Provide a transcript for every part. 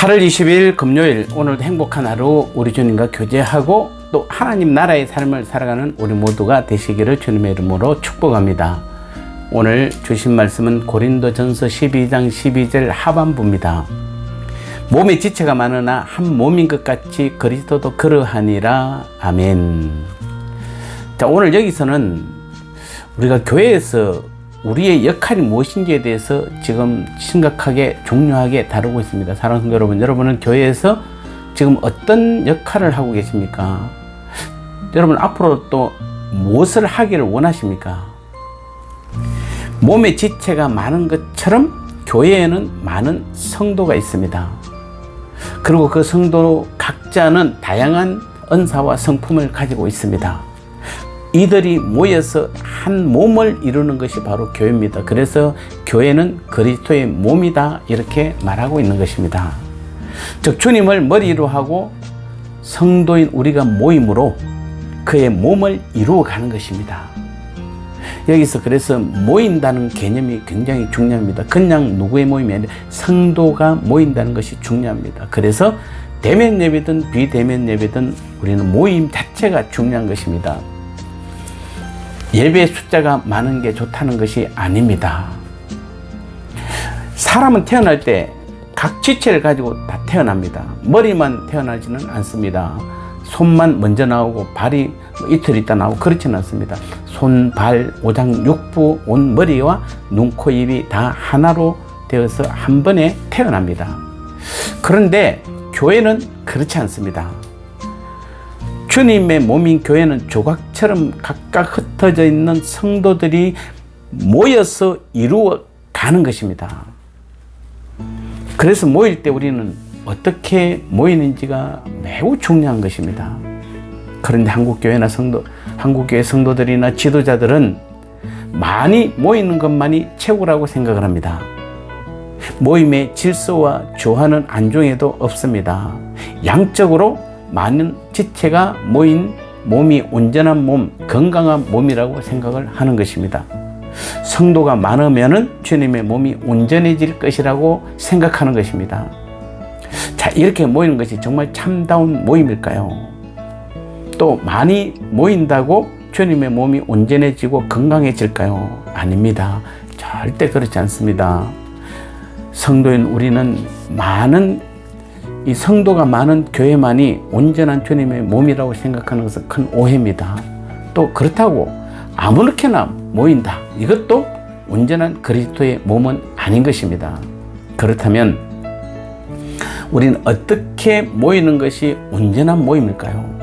8월 20일 금요일, 오늘도 행복한 하루 우리 주님과 교제하고 또 하나님 나라의 삶을 살아가는 우리 모두가 되시기를 주님의 이름으로 축복합니다. 오늘 주신 말씀은 고린도전서 12장 12절 하반부입니다. 몸에 지체가 많으나 한 몸인 것 같이 그리스도도 그러하니라. 아멘. 자, 오늘 여기서는 우리가 교회에서 우리의 역할이 무엇인지에 대해서 지금 심각하게 중요하게 다루고 있습니다. 사랑하는 성도 여러분, 여러분은 교회에서 지금 어떤 역할을 하고 계십니까? 여러분 앞으로 또 무엇을 하기를 원하십니까? 몸의 지체가 많은 것처럼 교회에는 많은 성도가 있습니다. 그리고 그 성도 각자는 다양한 은사와 성품을 가지고 있습니다. 이들이 모여서 한 몸을 이루는 것이 바로 교회입니다. 그래서 교회는 그리스도의 몸이다, 이렇게 말하고 있는 것입니다. 즉 주님을 머리로 하고 성도인 우리가 모임으로 그의 몸을 이루어가는 것입니다. 여기서 그래서 모인다는 개념이 굉장히 중요합니다. 그냥 누구의 모임이 아니라 성도가 모인다는 것이 중요합니다. 그래서 대면 예배든 비대면 예배든 우리는 모임 자체가 중요한 것입니다. 예배 숫자가 많은 게 좋다는 것이 아닙니다. 사람은 태어날 때 각 지체를 가지고 다 태어납니다. 머리만 태어나지는 않습니다. 손만 먼저 나오고 발이 이틀 있다 나오고 그렇지는 않습니다. 손, 발, 오장, 육부, 온 머리와 눈, 코, 입이 다 하나로 되어서 한 번에 태어납니다. 그런데 교회는 그렇지 않습니다. 주님의 몸인 교회는 조각처럼 각각 흩어져 있는 성도들이 모여서 이루어 가는 것입니다. 그래서 모일 때 우리는 어떻게 모이는지가 매우 중요한 것입니다. 그런데 한국교회 성도들이나 지도자들은 많이 모이는 것만이 최고라고 생각을 합니다. 모임의 질서와 조화는 안중에도 없습니다. 양적으로 많은 지체가 모인 몸이 온전한 몸, 건강한 몸이라고 생각을 하는 것입니다. 성도가 많으면 주님의 몸이 온전해질 것이라고 생각하는 것입니다. 자, 이렇게 모이는 것이 정말 참다운 모임일까요? 또 많이 모인다고 주님의 몸이 온전해지고 건강해질까요? 아닙니다. 절대 그렇지 않습니다. 성도인 우리는 이 성도가 많은 교회만이 온전한 주님의 몸이라고 생각하는 것은 큰 오해입니다. 또 그렇다고 아무렇게나 모인다, 이것도 온전한 그리스도의 몸은 아닌 것입니다. 그렇다면 우리는 어떻게 모이는 것이 온전한 모임일까요?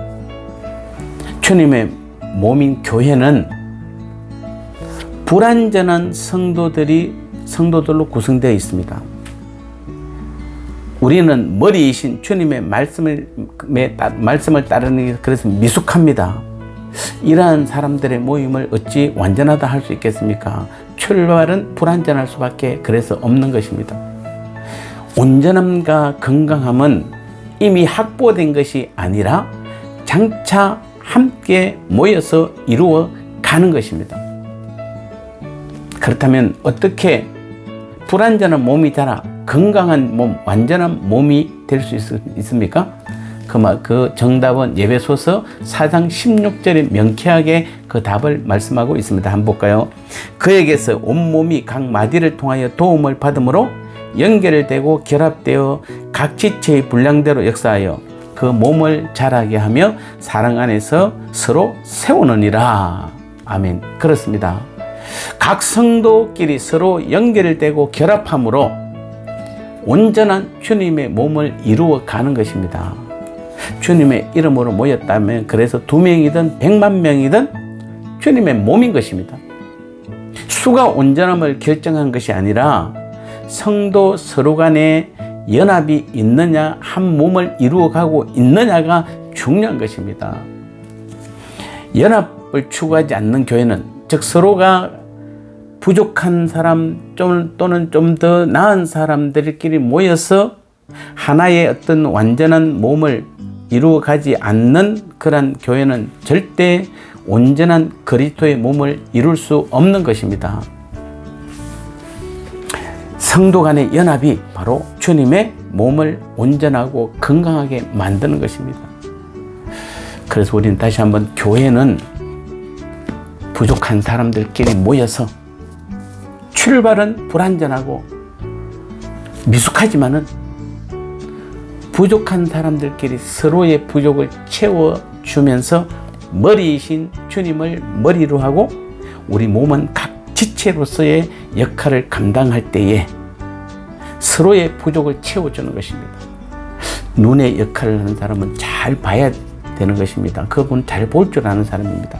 주님의 몸인 교회는 불완전한 성도들로 구성되어 있습니다. 우리는 머리이신 주님의 말씀을 따르는 게 그래서 미숙합니다. 이러한 사람들의 모임을 어찌 완전하다 할 수 있겠습니까? 출발은 불완전할 수밖에 그래서 없는 것입니다. 온전함과 건강함은 이미 확보된 것이 아니라 장차 함께 모여서 이루어 가는 것입니다. 그렇다면 어떻게 불완전한 몸이 자라 건강한 몸, 완전한 몸이 될 수 있습니까? 그 정답은 예배소서 4장 16절에 명쾌하게 그 답을 말씀하고 있습니다. 한번 볼까요? 그에게서 온몸이 각 마디를 통하여 도움을 받음으로 연결되고 결합되어 각 지체의 분량대로 역사하여 그 몸을 자라게 하며 사랑 안에서 서로 세우느니라. 아멘. 그렇습니다. 각 성도끼리 서로 연결되고 결합함으로 온전한 주님의 몸을 이루어 가는 것입니다. 주님의 이름으로 모였다면 그래서 2명이든 100만 명이든 주님의 몸인 것입니다. 수가 온전함을 결정한 것이 아니라 성도 서로 간에 연합이 있느냐, 한 몸을 이루어가고 있느냐가 중요한 것입니다. 연합을 추구하지 않는 교회는, 즉 서로가 부족한 사람 또는 좀 더 나은 사람들끼리 모여서 하나의 어떤 완전한 몸을 이루어가지 않는 그런 교회는 절대 온전한 그리스도의 몸을 이룰 수 없는 것입니다. 성도 간의 연합이 바로 주님의 몸을 온전하고 건강하게 만드는 것입니다. 그래서 우리는 다시 한번 교회는 부족한 사람들끼리 모여서 출발은 불완전하고 미숙하지만은 부족한 사람들끼리 서로의 부족을 채워주면서 머리이신 주님을 머리로 하고 우리 몸은 각 지체로서의 역할을 감당할 때에 서로의 부족을 채워주는 것입니다. 눈의 역할을 하는 사람은 잘 봐야 되는 것입니다. 그분 잘 볼 줄 아는 사람입니다.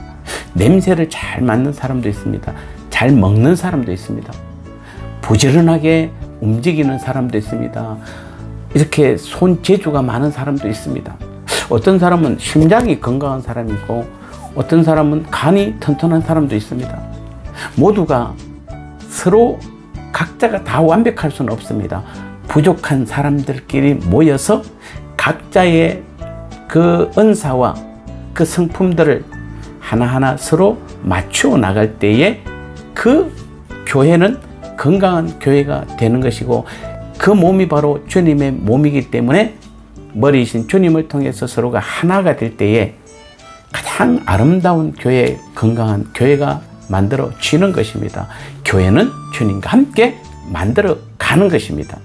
냄새를 잘 맡는 사람도 있습니다. 잘 먹는 사람도 있습니다. 부지런하게 움직이는 사람도 있습니다. 이렇게 손재주가 많은 사람도 있습니다. 어떤 사람은 심장이 건강한 사람이 있고 어떤 사람은 간이 튼튼한 사람도 있습니다. 모두가 서로 각자가 다 완벽할 수는 없습니다. 부족한 사람들끼리 모여서 각자의 그 은사와 그 성품들을 하나하나 서로 맞추어 나갈 때에 그 교회는 건강한 교회가 되는 것이고 그 몸이 바로 주님의 몸이기 때문에 머리이신 주님을 통해서 서로가 하나가 될 때에 가장 아름다운 교회, 건강한 교회가 만들어지는 것입니다. 교회는 주님과 함께 만들어 가는 것입니다.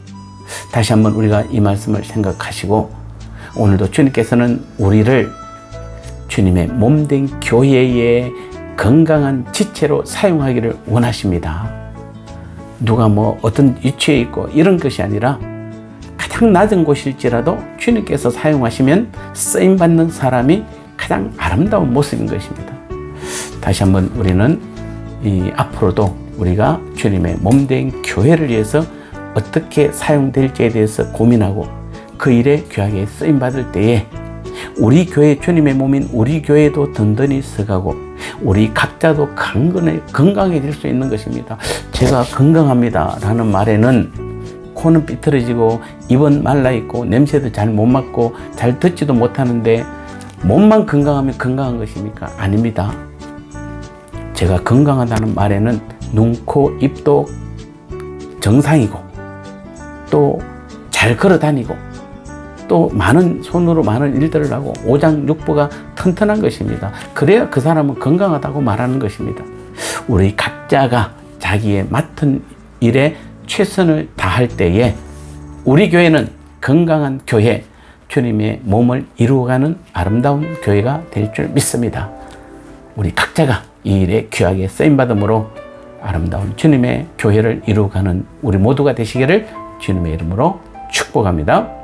다시 한번 우리가 이 말씀을 생각하시고 오늘도 주님께서는 우리를 주님의 몸된 교회의 건강한 지체로 사용하기를 원하십니다. 누가 뭐 어떤 위치에 있고 이런 것이 아니라 가장 낮은 곳일지라도 주님께서 사용하시면 쓰임받는 사람이 가장 아름다운 모습인 것입니다. 다시 한번 우리는 이 앞으로도 우리가 주님의 몸된 교회를 위해서 어떻게 사용될지에 대해서 고민하고 그 일에 귀하게 쓰임받을 때에 우리 교회 주님의 몸인 우리 교회도 든든히 서가고 우리 각자도 건강해질 수 있는 것입니다. 제가 건강합니다 라는 말에는 코는 삐뚤어지고 입은 말라있고 냄새도 잘 못 맡고 잘 듣지도 못하는데 몸만 건강하면 건강한 것입니까? 아닙니다. 제가 건강하다는 말에는 눈, 코, 입도 정상이고 또 잘 걸어 다니고 또 많은 손으로 많은 일들을 하고 오장육부가 튼튼한 것입니다. 그래야 그 사람은 건강하다고 말하는 것입니다. 우리 각자가 자기의 맡은 일에 최선을 다할 때에 우리 교회는 건강한 교회, 주님의 몸을 이루어가는 아름다운 교회가 될 줄 믿습니다. 우리 각자가 이 일에 귀하게 쓰임받음으로 아름다운 주님의 교회를 이루어가는 우리 모두가 되시기를 주님의 이름으로 축복합니다.